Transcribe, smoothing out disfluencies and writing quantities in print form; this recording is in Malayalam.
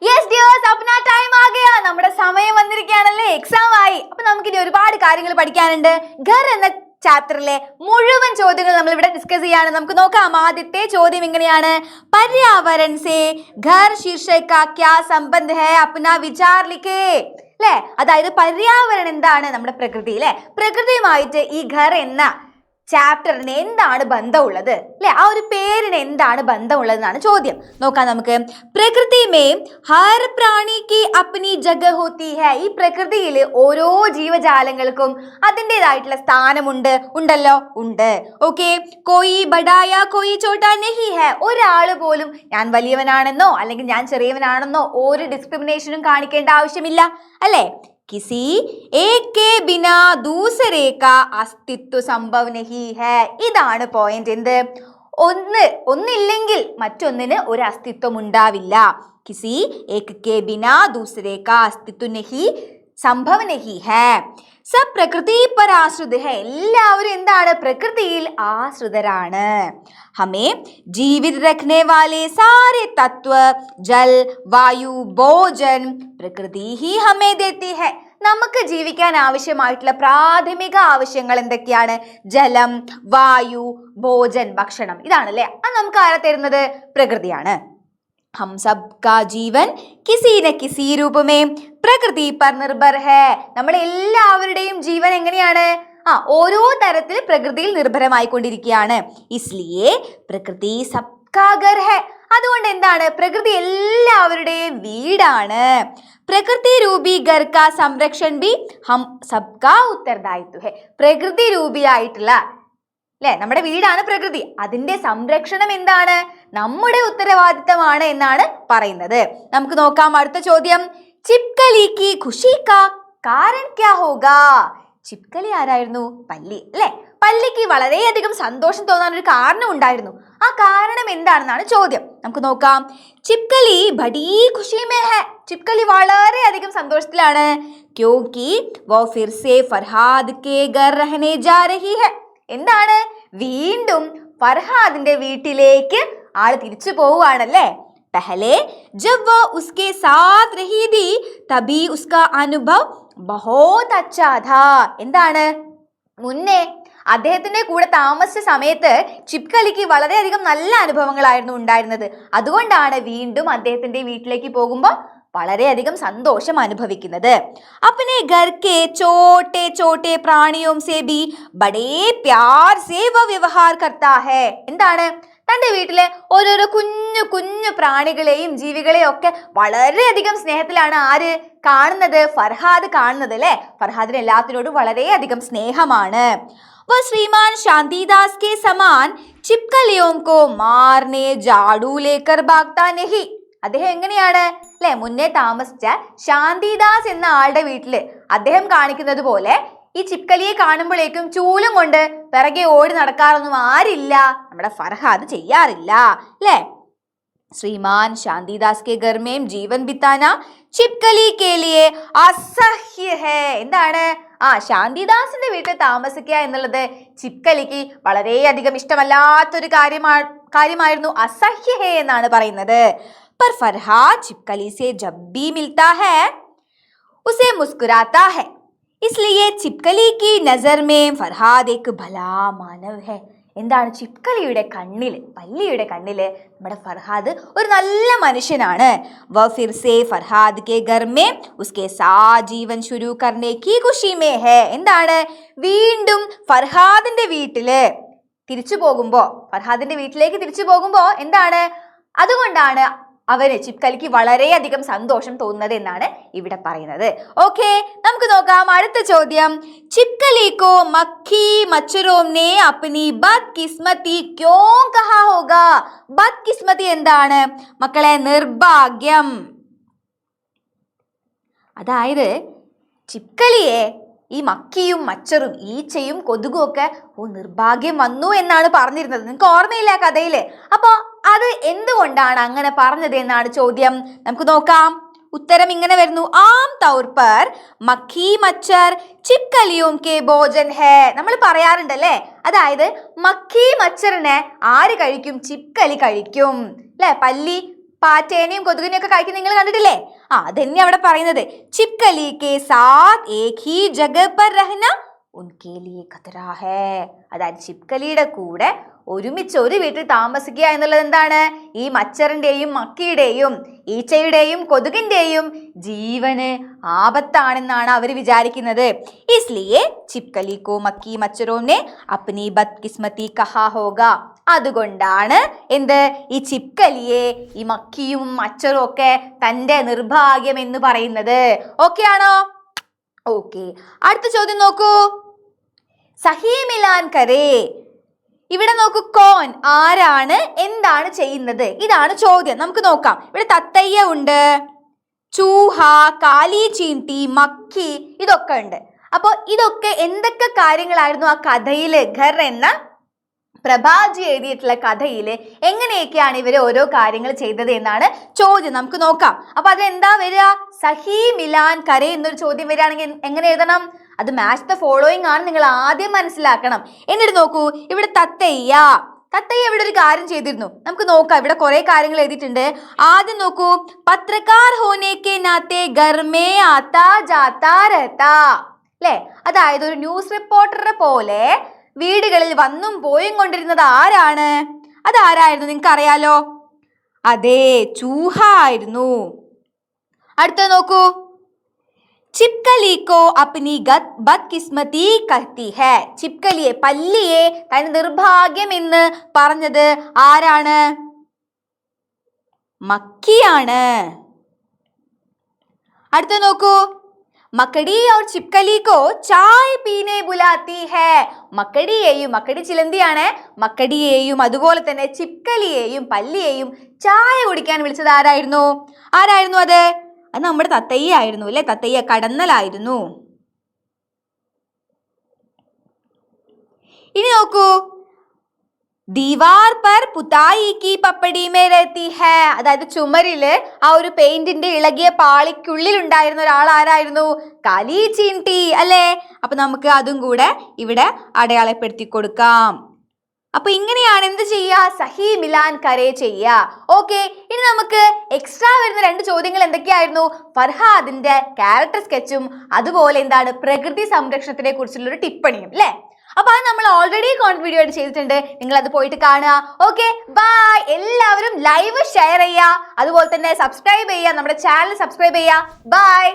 യെസ് ഡിയേഴ്സ്, അപ്നാ ടൈം ആ ഗയാ. നമ്മുടെ സമയം വന്നിരിക്കുകയാണല്ലേ, എക്സാം ആയി. അപ്പൊ നമുക്കിനി ഒരുപാട് കാര്യങ്ങൾ പഠിക്കാനുണ്ട്. ഘർ എന്ന ചാപ്റ്ററിലെ മുഴുവൻ ചോദ്യങ്ങൾ നമ്മൾ ഇവിടെ ഡിസ്കസ് ചെയ്യാണ്. നമുക്ക് നോക്കാം. ആദ്യത്തെ ചോദ്യം ഇങ്ങനെയാണ്, പര്യാവരൺ സേ ഘർ ശീർഷക് കാ ക്യാ സംബന്ധ് ഹൈ, അപ്നാ വിചാർ ലിഖേ. അല്ലെ, അതായത് പര്യാവരണം എന്താണ്? നമ്മുടെ പ്രകൃതി അല്ലെ. പ്രകൃതിയുമായിട്ട് ഈ ഘർ എന്ന ചാപ്റ്ററിന് എന്താണ് ബന്ധമുള്ളത് അല്ലെ? ആ ഒരു പേരിന് എന്താണ് ബന്ധമുള്ളതെന്നാണ് ചോദ്യം. നോക്കാം നമുക്ക്. പ്രകൃതി മേ ഹർ പ്രാണി കി അപ്നി ജഗഹ് ഹോത്തി ഹൈ. ഈ പ്രകൃതിയിൽ ഓരോ ജീവജാലങ്ങൾക്കും അതിൻ്റെതായിട്ടുള്ള സ്ഥാനമുണ്ട്. ഉണ്ടല്ലോ, ഉണ്ട്. ഓക്കെ, കോയി ബഡായ കോയി ചോട്ടാ നഹി ഹൈ. ഒരാള് പോലും ഞാൻ വലിയവനാണെന്നോ അല്ലെങ്കിൽ ഞാൻ ചെറിയവനാണെന്നോ ഒരു ഡിസ്ക്രിമിനേഷനും കാണിക്കേണ്ട ആവശ്യമില്ല അല്ലേ? किसी एक के बिना दूसरे का अस्तित्व संभव नहीं है. ഇതാണ് പോയിന്റ്. എന്ത്? ഒന്നില്ലെങ്കിൽ മറ്റൊന്നിന് ഒരു അസ്തിത്വം ഉണ്ടാവില്ല. किसी एक के बिना दूसरे का अस्तित्व नहीं സംഭവ നഹി ഹൈ. സബ് പ്രകൃതി പർ ആശ്രിത് ഹൈ. എല്ലാവരും എന്താണ്? പ്രകൃതിയിൽ ആശ്രിതരാണ്. ഹമേ ജീവിത് രഖ്നെ വാലെ സാരെ തത്വ ജൽ വായു ഭോജൻ പ്രകൃതി ഹി ഹമേ ദേത്തി ഹൈ. നമുക്ക് ജീവിക്കാൻ ആവശ്യമായിട്ടുള്ള പ്രാഥമിക ആവശ്യങ്ങൾ എന്തൊക്കെയാണ്? ജലം, വായു, ഭോജൻ, ഭക്ഷണം. ഇതാണല്ലേ. അത് നമുക്ക് ആരാ തരുന്നത്? പ്രകൃതിയാണ്. हम सब का जीवन किसी न किसी रूप में പ്രകൃതി पर निर्भर है. നമ്മൾ എല്ലാവരുടെയും ജീവൻ എങ്ങനെയാണ്? ഓരോ തരത്തിൽ പ്രകൃതിയിൽ നിർഭരമായിക്കൊണ്ടിരിക്കുകയാണ്. ഇസ്ലിയേ പ്രകൃതി സബ്കാ ഘർ ഹൈ. അതുകൊണ്ട് എന്താണ്? പ്രകൃതി എല്ലാവരുടെയും വീടാണ്. പ്രകൃതി രൂപി ഘർ കാ സംരക്ഷൺ ബി ഹം സബ്കാ ഉത്തരദായിത്വ ഹൈ. പ്രകൃതി രൂപിയായിട്ടുള്ള അല്ലെ, നമ്മുടെ വീടാണ് പ്രകൃതി. അതിന്റെ സംരക്ഷണം എന്താണ്? നമ്മുടെ ഉത്തരവാദിത്തമാണ് എന്നാണ് പറയുന്നത്. നമുക്ക് നോക്കാം അടുത്ത ചോദ്യം. ചിപ്കലി കി ഖുഷി കാ കാരൺ ക്യാ ഹോഗാ. ചിപ്കലി ആരായിരുന്നു? പല്ലി അല്ലെ. പല്ലിക്ക് വളരെയധികം സന്തോഷം തോന്നാൻ ഒരു കാരണം ഉണ്ടായിരുന്നു. ആ കാരണം എന്താണെന്നാണ് ചോദ്യം. നമുക്ക് നോക്കാം. ചിപ്കലി ബഡീ ഖുഷി മേ ഹൈ. ചിപ്കലി വളരെയധികം സന്തോഷത്തിലാണ്. ക്യോങ്കി വോ ഫിർ സേ ഫർഹാദ് കെ ഘർ രഹനെ ജാ രഹി ഹൈ. എന്താണ്? വീണ്ടും ഫർഹാദിന്റെ വീട്ടിലേക്ക് ആള് തിരിച്ചു പോവുകയാണല്ലേ. പഹലെ ജബ് വോ ഉസ്കെ സാത്ത് രഹി ഥി തബി ഉസ്കാ അനുഭവ് ബഹുത് അച്ഛാ ഥാ. എന്താണ്? മുന്നേ അദ്ദേഹത്തിന്റെ കൂടെ താമസിച്ച സമയത്ത് ചിപ്കലിക്ക് വളരെയധികം നല്ല അനുഭവങ്ങളായിരുന്നു ഉണ്ടായിരുന്നത്. അതുകൊണ്ടാണ് വീണ്ടും അദ്ദേഹത്തിന്റെ വീട്ടിലേക്ക് പോകുമ്പോൾ വളരെയധികം സന്തോഷം അനുഭവിക്കുന്നത്. अपने घर के छोटे छोटे प्राणियों से भी बड़े प्यार से वह व्यवहार करता है. എന്താണ്? തന്റെ വീട്ടിലെ ഓരോരോ കുഞ്ഞു കുഞ്ഞു പ്രാണികളെയും ജീവികളെയും ഒക്കെ വളരെയധികം സ്നേഹത്തിലാണ് ആര് കാണുന്നത്? ഫർഹാദ് കാണുന്നത് അല്ലെ. ഫർഹാദിന് എല്ലാത്തിനോടും വളരെയധികം സ്നേഹമാണ്. वह श्रीमान शांतिदास के समान चिपकलियों को मारने झाड़ू लेकर भागता नहीं. അദ്ദേഹം എങ്ങനെയാണ് അല്ലെ? മുന്നേ താമസിച്ച ശാന്തിദാസ് എന്ന ആളുടെ വീട്ടില് അദ്ദേഹം കാണിക്കുന്നത് പോലെ ഈ ചിപ്കലിയെ കാണുമ്പോഴേക്കും ചൂലും കൊണ്ട് പിറകെ ഓടി നടക്കാറൊന്നും ആരില്ല. നമ്മുടെ ഫർഹാദ് ചെയ്യാറില്ല അല്ലെ. ശ്രീമാൻ ശാന്തിദാസ് കെ ഘർ മേം ജീവൻ ബിത്താന ചിപ്കലി കെ ലിയേ അസഹ്യ ഹൈ. എന്താണ്? ശാന്തിദാസിന്റെ വീട്ടിൽ താമസിക്കുക എന്നുള്ളത് ചിപ്കലിക്ക് വളരെയധികം ഇഷ്ടമല്ലാത്തൊരു കാര്യമായിരുന്നു. അസഹ്യ ഹൈ എന്നാണ് പറയുന്നത്. पर फरहाद चिपकली से जब भी मिलता है उसे मुस्कुराता है. इसलिए चिपकली की नजर में फरहाद एक भला मानव है. എന്താണ്? ചിപ്കലിയുടെ കണ്ണില്, പല്ലിയുടെ കണ്ണില് നമ്മുടെ ഫർഹാദ് ഒരു നല്ല മനുഷ്യനാണ്. വ ഫിർ സേ ഫർഹാദ് കെ ഘർ മേ ഉസ്കെ സാത്ത് ജീവൻ ശുരു കർനെ കി ഖുഷി മേ ഹൈ. എന്താണ്? വീണ്ടും ഫർഹാദിന്റെ വീട്ടില് തിരിച്ചു പോകുമ്പോ, ഫർഹാദിന്റെ വീട്ടിലേക്ക് തിരിച്ചു പോകുമ്പോ എന്താണ്? അതുകൊണ്ടാണ് അവന് ചിപ്കലിക്ക് വളരെയധികം സന്തോഷം തോന്നുന്നത് എന്നാണ് ഇവിടെ പറയുന്നത്. ഓക്കെ, നമുക്ക് നോക്കാം അടുത്ത ചോദ്യം. ചിപ്കലിക്കോ മക്കി മച്ചറോം നെ അപ്നി ബദ്കിസ്മതി ക്യോ കഹാ ഹോഗാ. ബദ്കിസ്മതി എന്താണ് മക്കളെ? നിർഭാഗ്യം. അതായത് ചിപ്കലിയെ ഈ മക്കിയും മച്ചറും ഈച്ചയും കൊതുകും ഒക്കെ നിർഭാഗ്യം വന്നു എന്നാണ് പറഞ്ഞിരുന്നത്. നിങ്ങൾക്ക് ഓർമ്മയില്ല കഥയില്? അപ്പൊ അത് എന്തുകൊണ്ടാണ് അങ്ങനെ പറഞ്ഞത് എന്നാണ് ചോദ്യം. നമുക്ക് നോക്കാം. ഉത്തരം ഇങ്ങനെ വരുന്നു. ആം തൗർ പർ മക്കി മച്ചർ ചിപ്കലിയോം കെ ഭോജൻ ഹേ. നമ്മൾ പറയാറുണ്ടല്ലേ, അതായത് മക്കി മച്ചറിനെ ആര് കഴിക്കും? ചിപ്കലി കഴിക്കും അല്ലെ. പല്ലി പാറ്റേനെയും കൊതുകിനെയും ഒക്കെ കഴിക്കുന്ന നിങ്ങൾ കണ്ടിട്ടില്ലേ? അതന്നെ അവിടെ പറയുന്നത്. ചിപ്കലി കെ സാത്ത് ഏക് ഹി ജഗ പർ രഹന ഉൻകെ ലിയെ ഖതറാ ഹൈ. അതായത് ചിപ്കലിയുടെ കൂടെ ഒരുമിച്ച് ഒരു വീട്ടിൽ താമസിക്കുക എന്നുള്ളത് എന്താണ്? ഈ മച്ചറിന്റെയും മക്കിയുടെയും ഈച്ചയുടെയും കൊതുകിന്റെയും ജീവന് ആപത്താണെന്നാണ് അവർ വിചാരിക്കുന്നത്. ഇസ്ലിയെ ചിപ്കലി കോ മക്കി മച്ചറോ നെ അപ്നി ബദ്കിസ്മതി കഹാ ഹോഗ. അതുകൊണ്ടാണ് എന്ത്, ഈ ചിപ്കലിയെ ഈ മക്കിയും മച്ചറും ഒക്കെ തന്റെ നിർഭാഗ്യം എന്ന് പറയുന്നത്. ഓക്കെ ആണോ? ഓക്കെ. അടുത്ത ചോദ്യം നോക്കൂ. സഹി മിലാൻ കരേ. ഇവിടെ നോക്കൂ, കോൻ ആരാണ്, എന്താണ് ചെയ്യുന്നത്? ഇതാണ് ചോദ്യം. നമുക്ക് നോക്കാം. ഇവിടെ തത്തയ്യ ഉണ്ട്, ചൂഹ, കാലി ചീണ്ടി, മക്കി, ഇതൊക്കെ ഉണ്ട്. അപ്പോൾ ഇതൊക്കെ എന്തൊക്കെ കാര്യങ്ങളായിരുന്നു ആ കഥയില്? ഘർ എന്ന പ്രഭാജി എഴുതിയിട്ടുള്ള കഥയിൽ എങ്ങനെയൊക്കെയാണ് ഇവര് ഓരോ കാര്യങ്ങൾ ചെയ്തത് എന്നാണ് ചോദ്യം. നമുക്ക് നോക്കാം. അപ്പൊ അത് എന്താ വരിക? സഹി മിലാൻ കരേ എന്നൊരു ചോദ്യം വരികയാണെങ്കിൽ എങ്ങനെ എഴുതണം? അത് മാച്ച് ദ ഫോളോയിങ് ആണ് നിങ്ങൾ ആദ്യം മനസ്സിലാക്കണം. എന്നിട്ട് നോക്കൂ, ഇവിടെ തത്തയ്യ ഇവിടെ ഒരു കാര്യം ചെയ്തിരുന്നു. നമുക്ക് നോക്കാം. ഇവിടെ കുറെ കാര്യങ്ങൾ എഴുതിയിട്ടുണ്ട്. ആദ്യം നോക്കൂ, പത്രക്കാർ ഹോനെ കെ നാത്തെ ഘർ മേ ആതാ ജാതാ രഹതാ. അല്ലേ? അതായത് ഒരു ന്യൂസ് റിപ്പോർട്ടറെ പോലെ വീടുകളിൽ വന്നും പോയും കൊണ്ടിരുന്നത് ആരാണ്? അതാരായിരുന്നു? നിങ്ങൾക്ക് അറിയാലോ. അതെ, ചൂഹ ആയിരുന്നു. അടുത്ത നോക്കൂ, ചിപ്കലി കോ അപ്നി ബദ്കിസ്മതി കഹ്തി ഹൈ. ചിപ്കലിയെ, പല്ലിയെ തന്റെ നിർഭാഗ്യം എന്ന് പറഞ്ഞത് ആരാണ്? മക്കിയാണ്. അടുത്ത നോക്കൂ, മക്കടി और ചിപ്കലി को ചായ പീനെ ബുലാത്തി ഹൈ. മക്കടിയെയും, മക്കടി ചിലന്തിയാണ്, മക്കടിയെയും അതുപോലെ തന്നെ ചിപ്കലിയെയും പല്ലിയെയും ചായ കുടിക്കാൻ വിളിച്ചത് ആരായിരുന്നു? അത് നമ്മുടെ തത്തയ്യ ആയിരുന്നു അല്ലെ? തത്തയ്യ കടന്നലായിരുന്നു. ഇനി നോക്കൂ, ദീവാർ പർ പുതായി കി പപ്പടി മേ രഹതി ഹൈ. അതായത് ചുമരില് ആ ഒരു പെയിന്റിന്റെ ഇളകിയ പാളിക്കുള്ളിൽ ഉണ്ടായിരുന്ന ഒരാൾ ആരായിരുന്നു? കാലി ചീണ്ടി അല്ലേ? അപ്പൊ നമുക്ക് അതും കൂടെ ഇവിടെ അടയാളപ്പെടുത്തി കൊടുക്കാം. അപ്പൊ ഇങ്ങനെയാണ് എന്ത് ചെയ്യുക? സഹി മിലാൻ കരേ ചെയ്യുക. ഓക്കെ. ഇനി നമുക്ക് എക്സ്ട്രാ വരുന്ന 2 ചോദ്യങ്ങൾ എന്തൊക്കെയായിരുന്നു? ഫർഹാദിന്റെ ക്യാരക്ടർ സ്കെച്ചും അതുപോലെ എന്താണ് പ്രകൃതി സംരക്ഷണത്തിനെ കുറിച്ചുള്ള ഒരു ടിപ്പണിയും അല്ലേ? അപ്പൊ അത് നമ്മൾ ഓൾറെഡി വീഡിയോ ആയിട്ട് ചെയ്തിട്ടുണ്ട്. നിങ്ങൾ അത് പോയിട്ട് കാണുക. Okay, bye. എല്ലാവരും ലൈവ് ഷെയർ ചെയ്യുക, അതുപോലെ തന്നെ സബ്സ്ക്രൈബ് ചെയ്യുക, നമ്മുടെ ചാനൽ സബ്സ്ക്രൈബ് ചെയ്യുക. ബൈ.